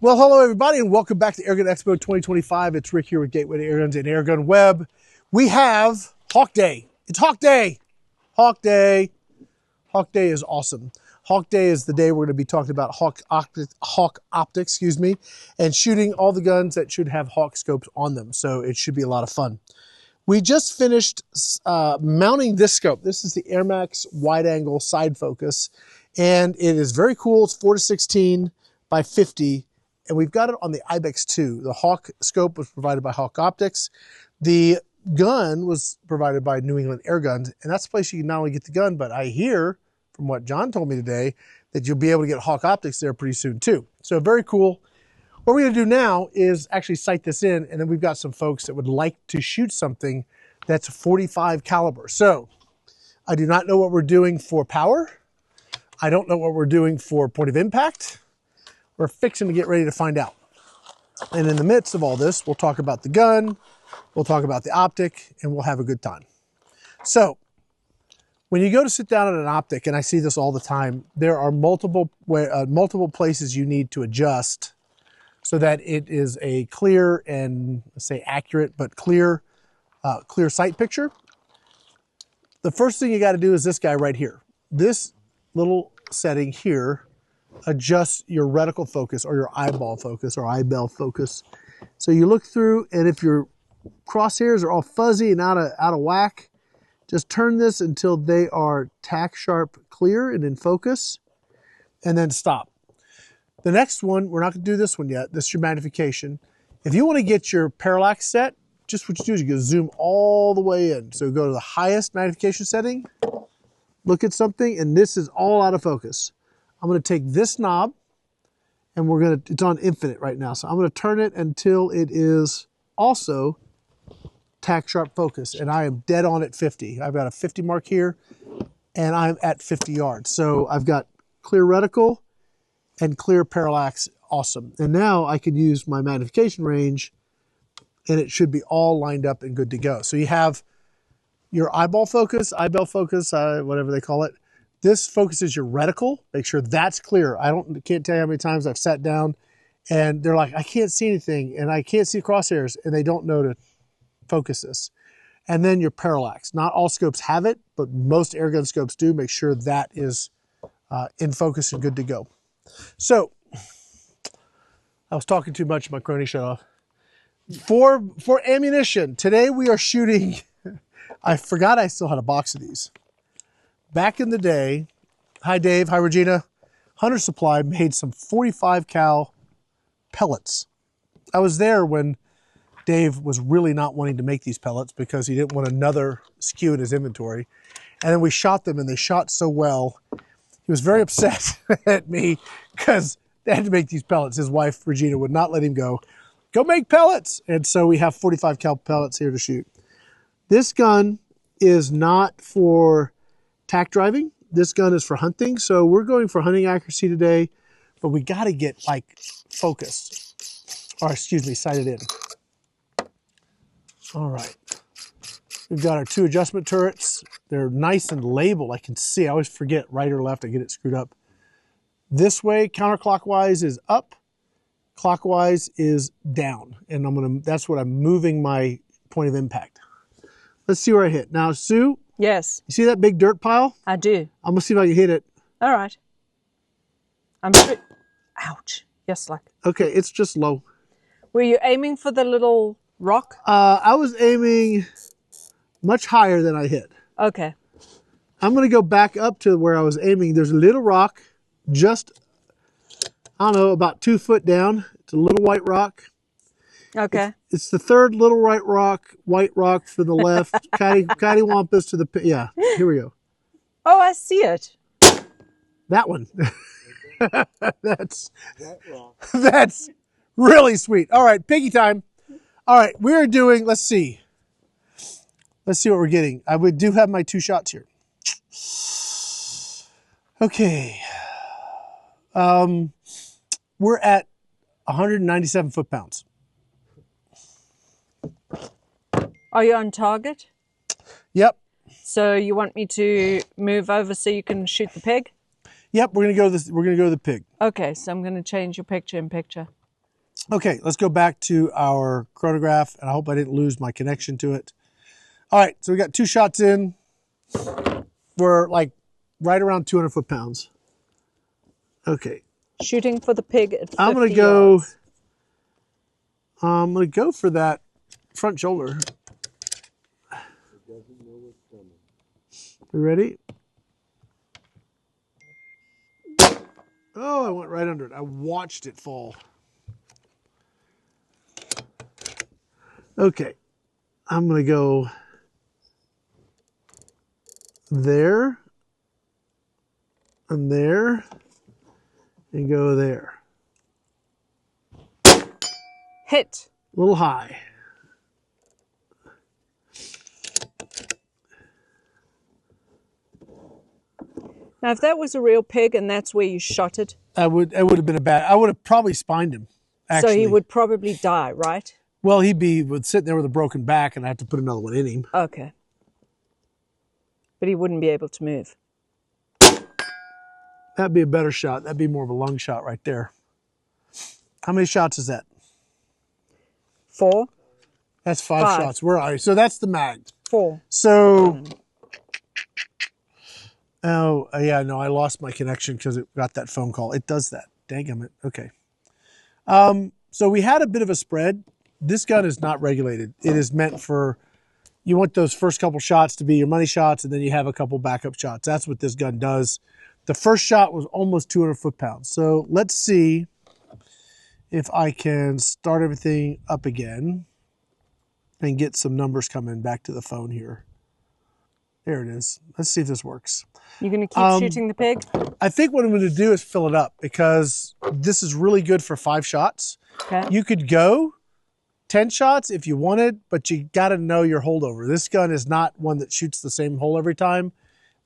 Well, hello everybody and welcome back to Airgun Expo 2025. It's Rick here with Gateway to Airguns and AirgunWeb. We have Hawke Day. It's Hawke Day. Hawke Day. Hawke Day is awesome. Hawke Day is the day we're going to be talking about Hawke optics, and shooting all the guns that should have Hawke scopes on them. So it should be a lot of fun. We just finished mounting this scope. This is the Airmax wide angle side focus, and it is very cool. It's 4:16 by 50. And we've got it on the Ibex 2. The Hawke scope was provided by Hawke Optics. The gun was provided by New England Airguns. And that's the place you can not only get the gun, but I hear from what John told me today that you'll be able to get Hawke Optics there pretty soon too. So very cool. What we're going to do now is actually sight this in, and then we've got some folks that would like to shoot something that's 45 caliber. So I do not know what we're doing for power. I don't know what we're doing for point of impact. We're fixing to get ready to find out. And in the midst of all this, we'll talk about the gun, we'll talk about the optic, and we'll have a good time. So, when you go to sit down at an optic, and I see this all the time, there are multiple places you need to adjust so that it is a clear and, let's say, accurate, but clear sight picture. The first thing you got to do is this guy right here. This little setting here adjust your reticle focus or your eyeball focus or eyeball focus. So you look through, and if your crosshairs are all fuzzy and out of whack, just turn this until they are tack sharp clear and in focus, and then stop. The next one, we're not going to do this one yet. This is your magnification. If you want to get your parallax set, just what you do is you go zoom all the way in. So go to the highest magnification setting, look at something, and this is all out of focus. I'm going to take this knob, and it's on infinite right now. So I'm going to turn it until it is also tack sharp focus. And I am dead on at 50. I've got a 50 mark here, and I'm at 50 yards. So I've got clear reticle and clear parallax. Awesome. And now I can use my magnification range, and it should be all lined up and good to go. So you have your eyeball focus, whatever they call it. This focuses your reticle. Make sure that's clear. Can't tell you how many times I've sat down and they're like, I can't see anything and I can't see crosshairs, and they don't know to focus this. And then your parallax. Not all scopes have it, but most airgun scopes do. Make sure that is in focus and good to go. So I was talking too much. My crony shut off. For ammunition, today we are shooting. I forgot I still had a box of these. Back in the day, hi Dave, hi Regina, Hunter Supply made some 45 cal pellets. I was there when Dave was really not wanting to make these pellets because he didn't want another SKU in his inventory. And then we shot them, and they shot so well. He was very upset at me because they had to make these pellets. His wife, Regina, would not let him go make pellets. And so we have 45 cal pellets here to shoot. This gun is not for tack driving. This gun is for hunting. So we're going for hunting accuracy today, but we got to get like focused, or excuse me, sighted in. All right. We've got our two adjustment turrets. They're nice and labeled. I can see. I always forget right or left. I get it screwed up. This way, counterclockwise is up. Clockwise is down. And that's what I'm moving my point of impact. Let's see where I hit. Now, Sue. Yes. You see that big dirt pile? I do. I'm going to see if I can hit it. All right. Ouch. Yes, like. Okay, it's just low. Were you aiming for the little rock? I was aiming much higher than I hit. Okay. I'm going to go back up to where I was aiming. There's a little rock just, I don't know, about 2 foot down. It's a little white rock. Okay. It's the third little white rock to the left, cattywampus to the, yeah, here we go. Oh, I see it. That one. That's really sweet. All right, piggy time. All right, we're doing, let's see what we're getting. I do have my 2 shots here. Okay. We're at 197 foot-pounds. Are you on target? Yep. So you want me to move over so you can shoot the pig? Yep, we're gonna go to the pig. Okay, so I'm gonna change your picture in picture. Okay, let's go back to our chronograph, and I hope I didn't lose my connection to it. All right, so we got 2 shots in. We're like right around 200 foot-pounds. Okay. Shooting for the pig at 50 I'm gonna go. yards. I'm gonna go for that front shoulder. You ready? Oh, I went right under it. I watched it fall. Okay, I'm gonna go there and there and go there. Hit. A little high. Now, if that was a real pig and that's where you shot it, It would have been a bad. I would have probably spined him. Actually. so he would probably die, right? Well, he'd be sitting there with a broken back, and I have to put another one in him. Okay. But he wouldn't be able to move. That'd be a better shot. That'd be more of a lung shot right there. How many shots is that? 4. That's 5 shots. Where are you? So that's the mag. 4. So, oh, yeah, no, I lost my connection because it got that phone call. It does that. Dang it. Okay. So we had a bit of a spread. This gun is not regulated. It is meant for, you want those first couple shots to be your money shots, and then you have a couple backup shots. That's what this gun does. The first shot was almost 200 foot-pounds. So let's see if I can start everything up again and get some numbers coming back to the phone here. There it is. Let's see if this works. You're going to keep shooting the pig? I think what I'm going to do is fill it up because this is really good for 5 shots. Okay. You could go 10 shots if you wanted, but you got to know your holdover. This gun is not one that shoots the same hole every time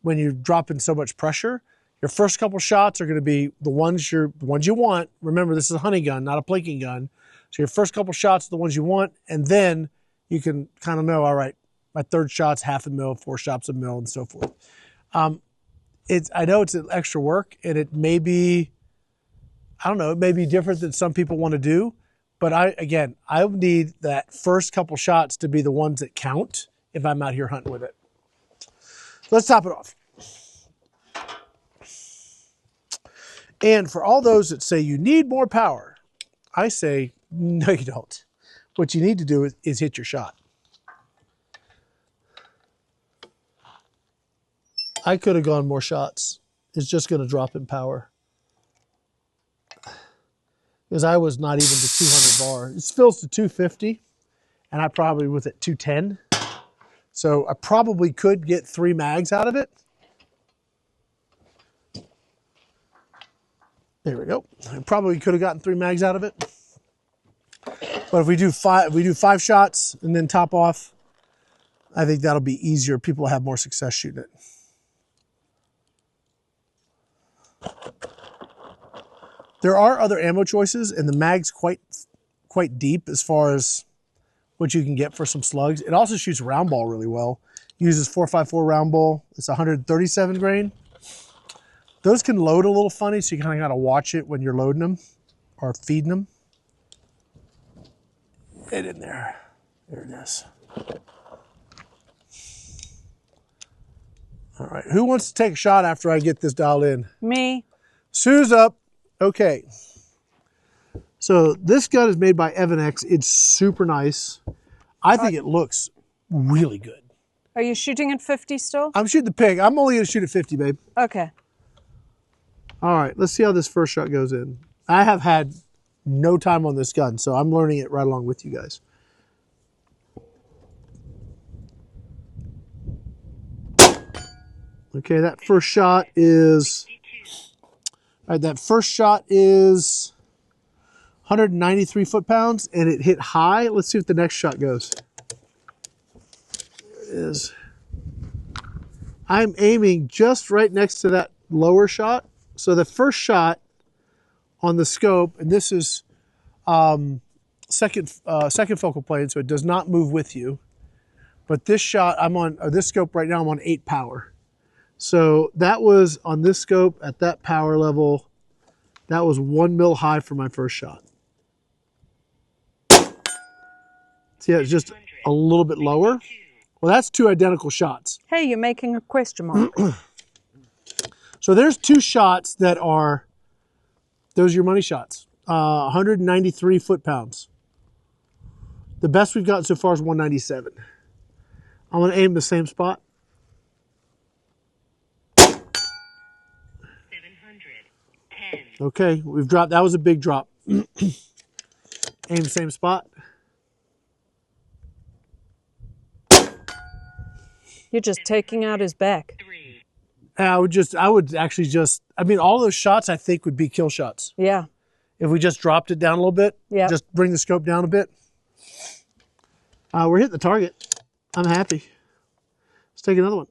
when you're dropping so much pressure. Your first couple shots are going to be the ones you want. Remember, this is a hunting gun, not a plinking gun. So your first couple shots are the ones you want, and then you can kind of know, all right, my third shot's half a mil, 4 shots a mil, and so forth. I know it's an extra work, and it may be, I don't know, it may be different than some people want to do, but I need that first couple shots to be the ones that count if I'm out here hunting with it. Let's top it off. And for all those that say you need more power, I say, no, you don't. What you need to do is hit your shot. I could have gone more shots. It's just going to drop in power. Because I was not even to 200 bar. It fills to 250, and I probably was at 210. So I probably could get 3 mags out of it. There we go. I probably could have gotten 3 mags out of it. But if we do 5 shots and then top off, I think that'll be easier. People will have more success shooting it. There are other ammo choices, and the mag's quite deep as far as what you can get for some slugs. It also shoots round ball really well. Uses 4.54 round ball. It's 137 grain. Those can load a little funny, so you kind of got to watch it when you're loading them or feeding them. Get in there. There it is. All right, who wants to take a shot after I get this dialed in? Me. Sue's up. Okay. So this gun is made by Evanix. It's super nice. I think it looks really good. Are you shooting at 50 still? I'm shooting the pig. I'm only going to shoot at 50, babe. Okay. All right, let's see how this first shot goes in. I have had no time on this gun, so I'm learning it right along with you guys. Okay, that first shot is... All right, that first shot is 193 foot-pounds, and it hit high. Let's see what the next shot goes. There it is. I'm aiming just right next to that lower shot. So the first shot on the scope, and this is second focal plane, so it does not move with you. But this shot, I'm on this scope right now. I'm on 8 power. So that was on this scope at that power level. That was 1 mil high for my first shot. See, it's just a little bit lower. Well, that's 2 identical shots. Hey, you're making a question mark. So there's 2 shots that are, those are your money shots. 193 foot-pounds. The best we've gotten so far is 197. I'm going to aim the same spot. 710. Okay, we've dropped. That was a big drop. Aim same spot. You're just taking out his back. 3. I would actually just, I mean, all those shots I think would be kill shots. Yeah. If we just dropped it down a little bit, Yeah. just bring the scope down a bit. We're hitting the target. I'm happy. Let's take another one.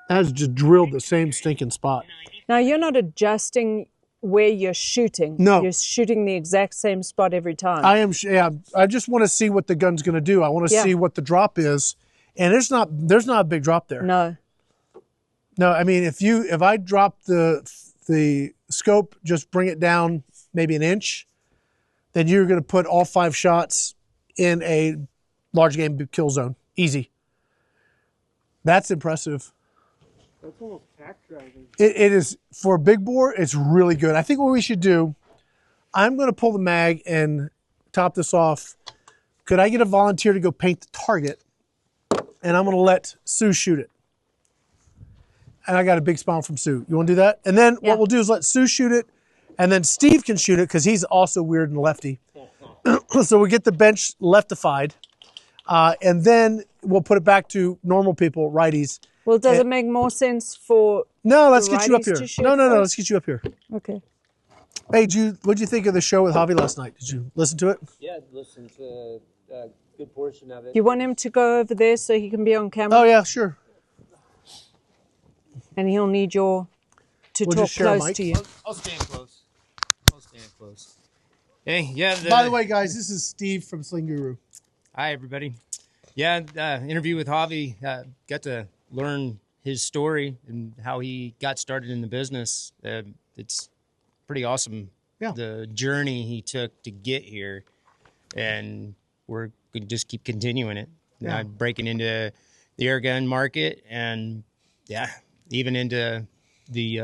That's just drilled the same stinking spot. Now, you're not adjusting where you're shooting. No. You're shooting the exact same spot every time. I am, yeah, I just want to see what the gun's going to do. I want to see what the drop is. And there's not a big drop there. No. No, I mean, if I drop the scope, just bring it down maybe an inch, then you're going to put all 5 shots in a large game kill zone. Easy. That's impressive. That's almost pack driving. It is, for a big bore, it's really good. I think what we should do, I'm going to pull the mag and top this off. Could I get a volunteer to go paint the target? And I'm going to let Sue shoot it. And I got a big smile from Sue. You want to do that? And then what we'll do is let Sue shoot it, and then Steve can shoot it because he's also weird and lefty. So we get the bench leftified, and then we'll put it back to normal people, righties. Well, does it make more sense for No, let's the get you up righties here. to shoot No, first? let's get you up here. Okay. Hey, what'd you think of the show with Javi last night? Did you listen to it? Yeah, listen to a good portion of it. You want him to go over there so he can be on camera? Oh, yeah, sure. And he'll need to We'll talk just share a close mic. to you. I'll stand close. I'll stand close. Hey, yeah. By the way, guys, this is Steve from Sling Guru. Hi, everybody. Yeah, interview with Javi. Got to learn his story and how he got started in the business. It's pretty awesome. Yeah. The journey he took to get here, and we're going to just keep continuing it. Yeah. Breaking into the airgun market, and even into the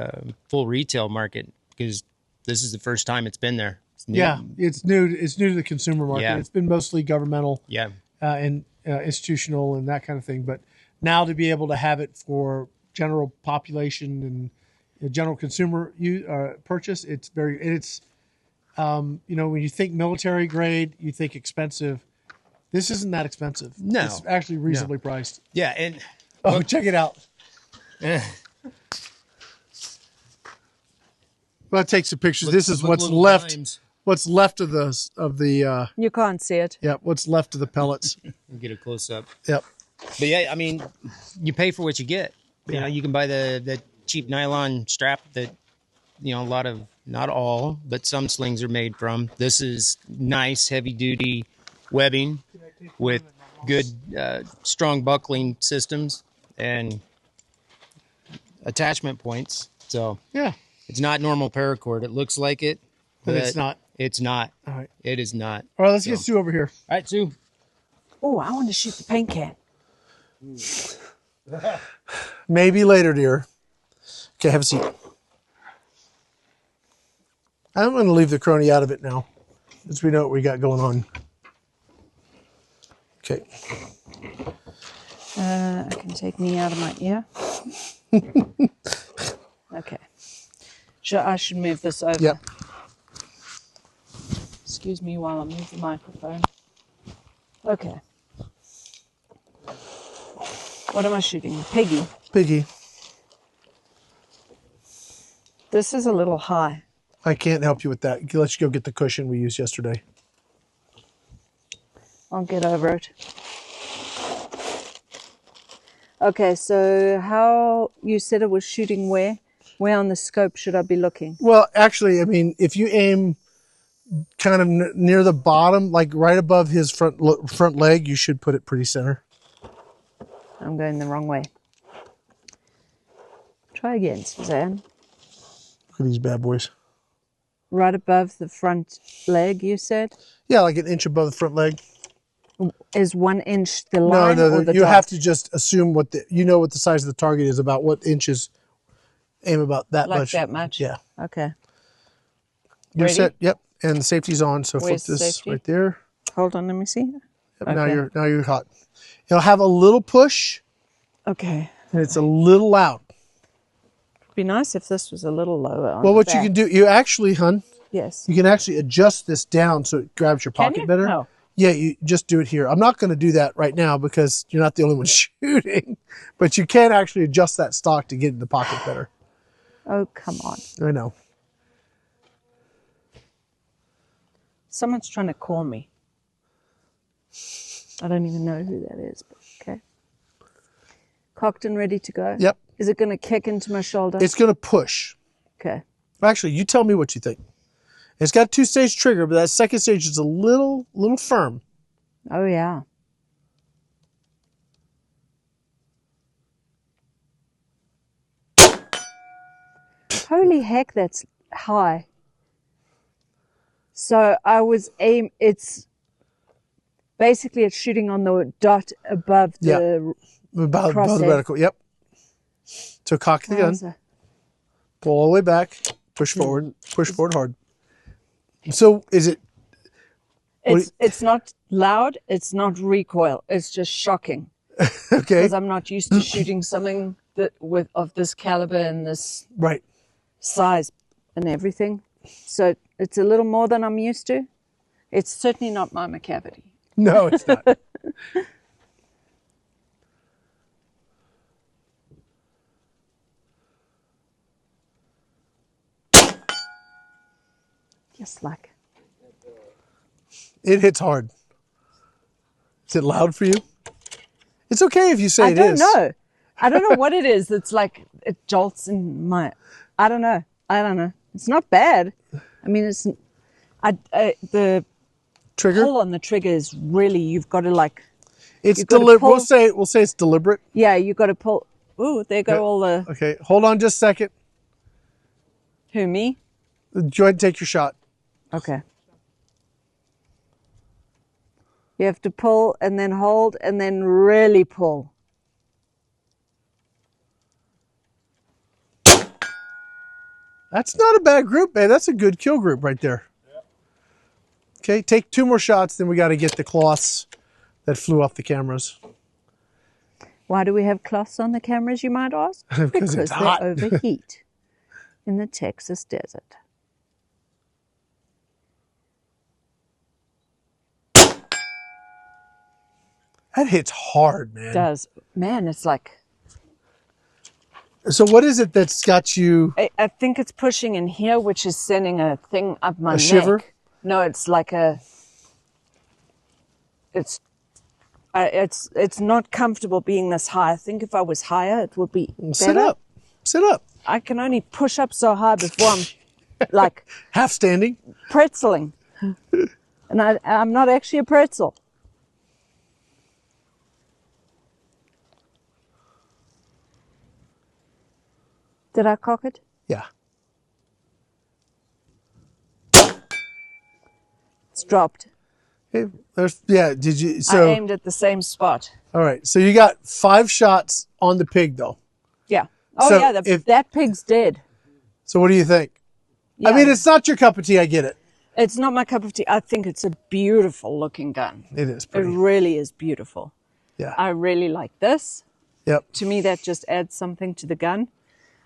full retail market, because this is the first time it's been there. It's new. Yeah, it's new. It's new to the consumer market. Yeah. It's been mostly governmental, Yeah. And institutional and that kind of thing. But now to be able to have it for general population and general consumer purchase, it's very. It's when you think military grade, you think expensive. This isn't that expensive. No. It's actually reasonably priced. Yeah, and Oh, check it out. Well, take some pictures. This is what's little left. dimes. What's left of the You can't see it. what's left of the pellets. Get a close up. Yep. But yeah, I mean, you pay for what you get. You Yeah. know, you can buy the cheap nylon strap that, a lot of, not all, but some slings are made from. This is nice, heavy duty webbing with good, strong buckling systems and attachment points. So Yeah. it's not normal paracord. It looks like it, But it's not. It's not. All right. It is not. All right, let's get Sue over here. All right, Sue. Oh, I want to shoot the paint can. Maybe later, dear. Okay, have a seat. I'm going to leave the crony out of it now, since we know what we got going on. Okay. I can take me out of my ear. Okay. I should move this over. Yep. Excuse me while I move the microphone. Okay. What am I shooting? Piggy. Piggy, This is a little high. I can't help you with that. Let's go get the cushion we used yesterday. I'll get over it. Okay, so how you said it was shooting where? Where on the scope should I be looking? Well, actually, I mean, if you aim kind of near the bottom, like right above his front leg, you should put it pretty center. I'm going the wrong way. Try again, Suzanne. Look at these bad boys. right above the front leg, you said? Yeah, like an inch above the front leg. Is 1 inch the line No, or the you dot? have to just assume what what the size of the target is, about what inches. Aim about that Like much. that much? Yeah. Okay. You're Ready? set. Yep. And the safety's on. So Where's flip this safety? right there. Hold on, let me see. Yep, Okay. now you're hot. It'll have a little push, Okay. and it's a little loud. It'd be nice if this was a little lower on Well, the what back. you can do, you actually, hun, Yes. you can actually adjust this down so it grabs your Can pocket you? better. Oh. Yeah, you just do it here. I'm not going to do that right now because you're not the only one shooting, but you can actually adjust that stock to get in the pocket better. Oh, come on. I know. Someone's trying to call me. I don't even know who that is, but okay. Cocked and ready to go? Yep. Is it going to kick into my shoulder? It's going to push. Okay. Actually, you tell me what you think. It's got 2-stage trigger, but that second stage is a little firm. Oh, yeah. Holy heck, that's high. So I was it's basically it's shooting on the dot above the About the crosshair. reticle. Yep. So cock the gun, Wowza. pull all the way back, push forward hard. So is it? It's not loud, it's not recoil, it's just shocking. Okay. Because I'm not used to shooting something of this caliber and this Right. size and everything. So it's a little more than I'm used to. It's certainly not my McCavity. No, it's not. Just like. It hits hard. Is it loud for you? It's okay if you say it is. I don't know what it is. It's like it jolts in my. I don't know. It's not bad. I mean, it's. The Trigger. pull on the trigger is really. You've got to like. It's gotta deliberate. pull- We'll say it's deliberate. Yeah, you've got to pull. Ooh, there go Okay. all the. Okay. Hold on just a second. Who, me? Go ahead and take your shot. Okay. You have to pull and then hold and then really pull. That's not a bad group, man. That's a good kill group right there. Okay, take 2 more shots, then we got to get the cloths that flew off the cameras. Why do we have cloths on the cameras, you might ask? Because it's they hot. overheat in the Texas desert. That hits hard, man. Does. Man, it's like... So what is it that's got you? I think it's pushing in here, which is sending a thing up my neck. shiver? No, it's like a... It's not comfortable being this high. I think if I was higher, it would be better. Sit up. Sit up. I can only push up so high before I'm like Half standing. pretzeling. And I'm not actually a pretzel. Did I cock it? Yeah. It's dropped. Okay, did you? I So, aimed at the same spot. all right. So you got 5 shots on the pig, though. Yeah. Oh, So yeah, that pig's dead. So what do you think? Yeah. I mean, it's not your cup of tea. I get it. It's not my cup of tea. I think it's a beautiful looking gun. It is It pretty. really is beautiful. Yeah. I really like this. Yep. To me, that just adds something to the gun.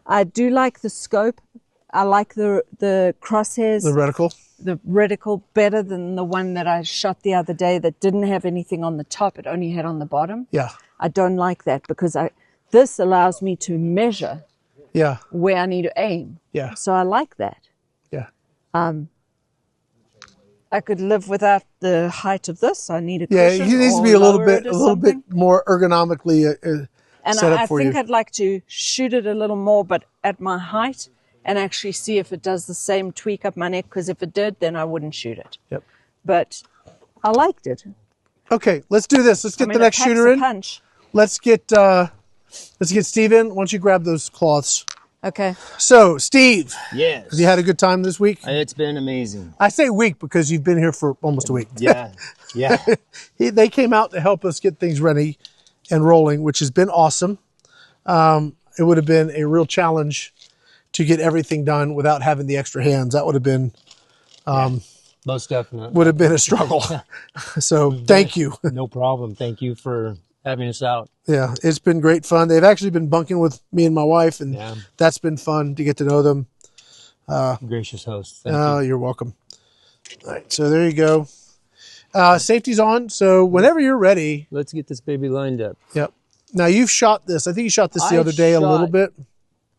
I do like the scope. I like the crosshairs, The reticle. the reticle better than the one that I shot the other day that didn't have anything on the top. It only had on the bottom. Yeah. I don't like that because this allows me to measure Yeah. where I need to aim. Yeah. So I like that. Yeah. I could live without the height of this. I need a Yeah. cushion He needs to or be a little lower bit, it or a little bit something. more ergonomically And set up I for think you. I'd like to shoot it a little more, but at my height, and actually see if it does the same tweak up my neck. Because if it did, then I wouldn't shoot it. Yep. But I liked it. Okay, let's do this. Let's get I mean, the next it packs shooter a in. punch. Let's get Steve in. Why don't you grab those cloths? Okay. So, Steve, Yes. have you had a good time this week? It's been amazing. I say week because you've been here for almost a week. Yeah. Yeah. They came out to help us get things ready and rolling, which has been awesome. It would have been a real challenge to get everything done without having the extra hands. That would have been Most definitely. would have been a struggle. So thank you. No problem. Thank you for having us out. Yeah, it's been great fun. They've actually been bunking with me and my wife, and Yeah. that's been fun to get to know them. Gracious host. Thank you. You're welcome. All right, so there you go. Safety's on, so whenever you're ready. Let's get this baby lined up. Yep. Now you've shot this. I think you shot this the I other day a little shot- bit.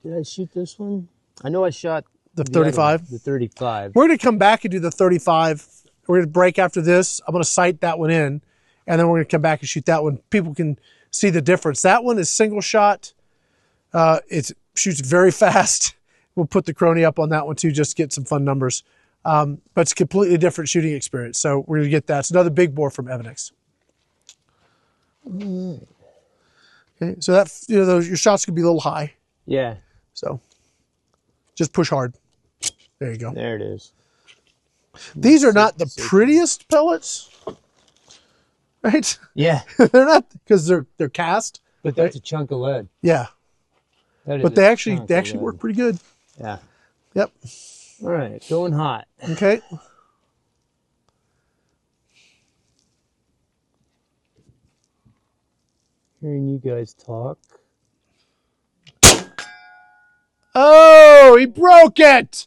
Did I shoot this one? I know I shot The other 35? one, the 35. We're going to come back and do the 35. We're going to break after this. I'm going to sight that one in, and then we're going to come back and shoot that one. People can see the difference. That one is single shot. It shoots very fast. We'll put the Crony up on that one too, just to get some fun numbers. But it's a completely different shooting experience. So we're going to get that. It's another big bore from Evanix. Okay, so that your shots could be a little high. Yeah. So just push hard. There you go. There it is. These are not the prettiest pellets, right? Yeah. They're not because they're cast. But that's a chunk of lead. Yeah, That is but a they actually chunk of lead. work pretty good. Yeah. Yep. All right. Going hot. Okay. Hearing you guys talk. Oh, he broke it.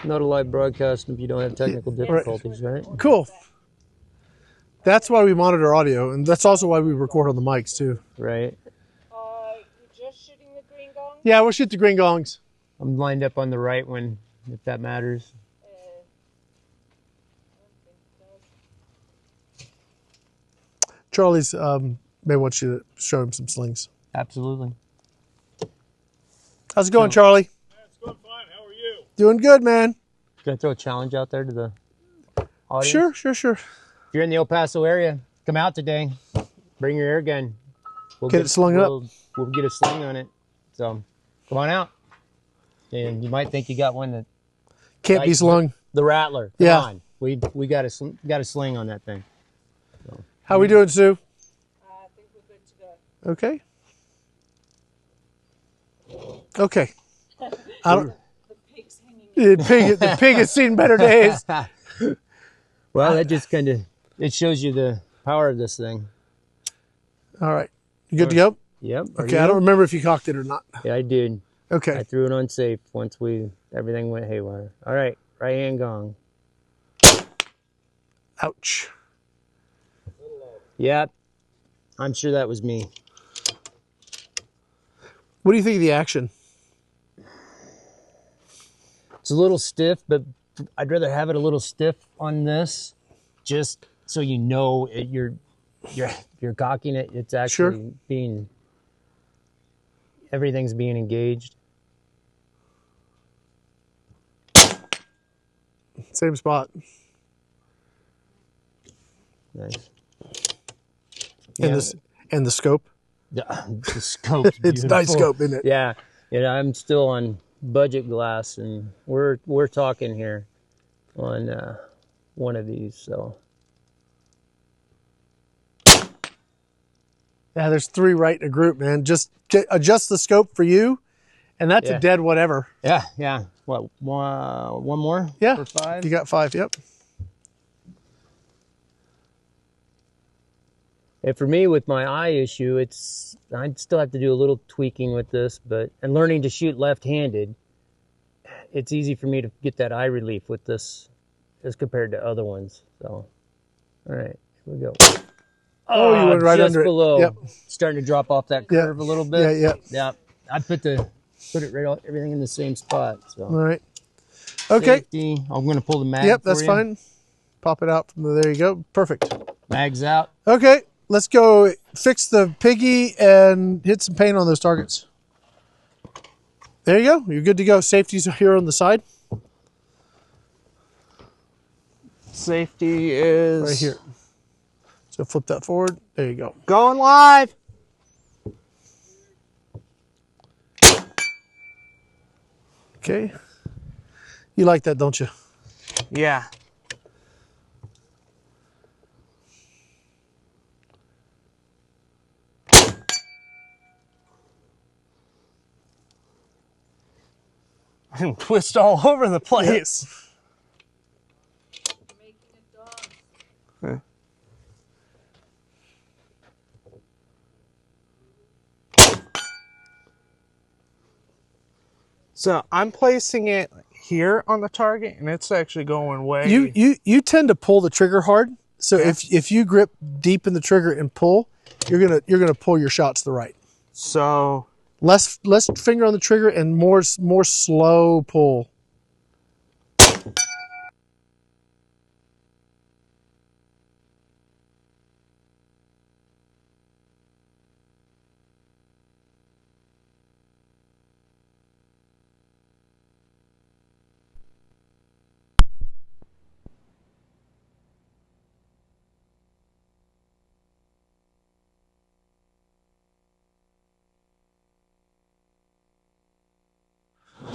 Not a live broadcast if you don't have technical difficulties, right? Cool. That's why we monitor audio, and that's also why we record on the mics too. Right. You're just shooting the green gong? Yeah, we'll shoot the green gongs. I'm lined up on the right one, if that matters. Charlie's may want you to show him some slings. Absolutely. How's it going, Charlie? It's going fine. How are you? Doing good, man. Can I throw a challenge out there to the audience? Sure. If you're in the El Paso area, come out today. Bring your air gun. We'll Get it slung up. We'll get a sling on it. So come on out. And you might think you got one that Can't be slung. the Rattler. Come Yeah. on. We got a sling on that thing. How we doing, Sue? I think we're good to go. Okay. Okay. I don't. The pig's hanging. The pig has seen better days. Well, that just kind of it shows you the power of this thing. All right. You good to go? Yep. Are Okay. you? I don't remember if you cocked it or not. Yeah, I did. I Okay. threw it on safe once everything went haywire. All right, right hand gong. Ouch. Yep. I'm sure that was me. What do you think of the action? It's a little stiff, but I'd rather have it a little stiff on this, just so you know you're cocking it. It's actually being everything's being engaged. Same spot. Nice. And the scope. The scope. It's nice scope, isn't it? Yeah. I'm still on budget glass, and we're talking here on one of these. So Yeah, there's 3 right in a group, man. Just adjust the scope for you, and that's Yeah. a dead whatever. yeah. What? One more? Yeah. For 5. You got 5. Yep. And for me, with my eye issue, I'd still have to do a little tweaking with this, and learning to shoot left-handed, it's easy for me to get that eye relief with this as compared to other ones. So, all right, here we go. Oh, you went right just under it. below. Yep. Starting to drop off that curve a little bit. Yeah. I put it right everything in the same spot. So. All right. Okay. Safety. I'm going to pull the mag. Yep, for that's you. fine. Pop it out from there. You go. Perfect. Mag's out. Okay, let's go fix the piggy and hit some paint on those targets. There you go. You're good to go. Safety's here on the side. Safety is Right here. So flip that forward. There you go. Going live. Okay. You like that, don't you? Yeah. And twist all over the place. Okay. So I'm placing it here on the target, and it's actually going way. You tend to pull the trigger hard. So Yeah. if you grip deep in the trigger and pull, you're gonna pull your shot to the right. So Less finger on the trigger and more slow pull.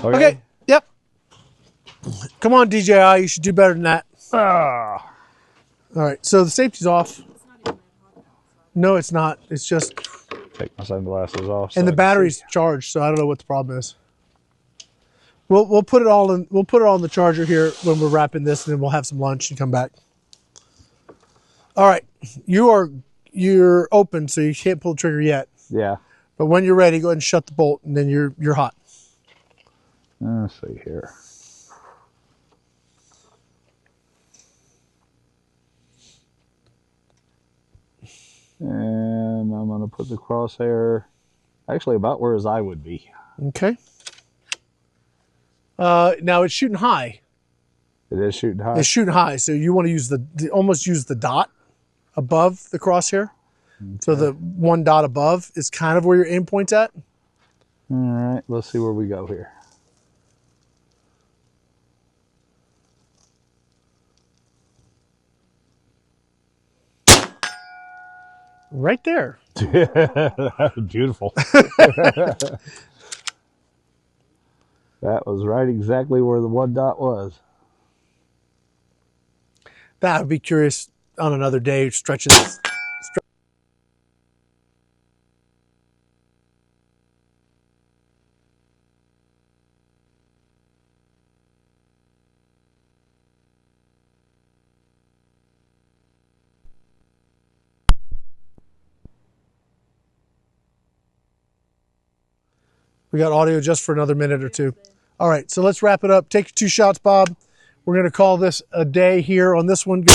Okay. Yep. Come on, DJI. You should do better than that. All right. So the safety's off. No, it's not. It's just. Take my sunglasses off. And the battery's charged, so I don't know what the problem is. We'll put it all in. We'll put it all in the charger here when we're wrapping this, and then we'll have some lunch and come back. All right. You're open, so you can't pull the trigger yet. Yeah. But when you're ready, go ahead and shut the bolt, and then you're hot. Let's see here. And I'm going to put the crosshair actually about where his eye would be. Okay. Now it's shooting high. It is shooting high. It's shooting high, so you want to use almost use the dot above the crosshair. Okay. So the one dot above is kind of where your aim point's at. All right, let's see where we go here. Right there. That was beautiful. That was right exactly where the one dot was. That would be curious on another day, stretching this. We got audio just for another minute or two. All right, so let's wrap it up. Take your 2 shots, Bob. We're going to call this a day here on this one. Go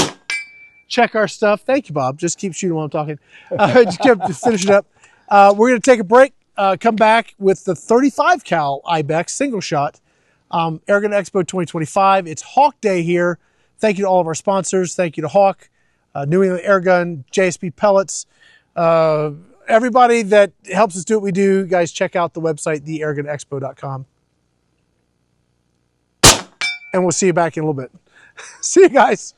check our stuff. Thank you, Bob. Just keep shooting while I'm talking. Just finish it up. We're going to take a break, come back with the 35 cal Ibex single shot. Airgun Expo 2025. It's Hawke Day here. Thank you to all of our sponsors. Thank you to Hawke, New England Airgun, JSP Pellets, everybody that helps us do what we do. Guys, check out the website, theairgunexpo.com. And we'll see you back in a little bit. See you guys.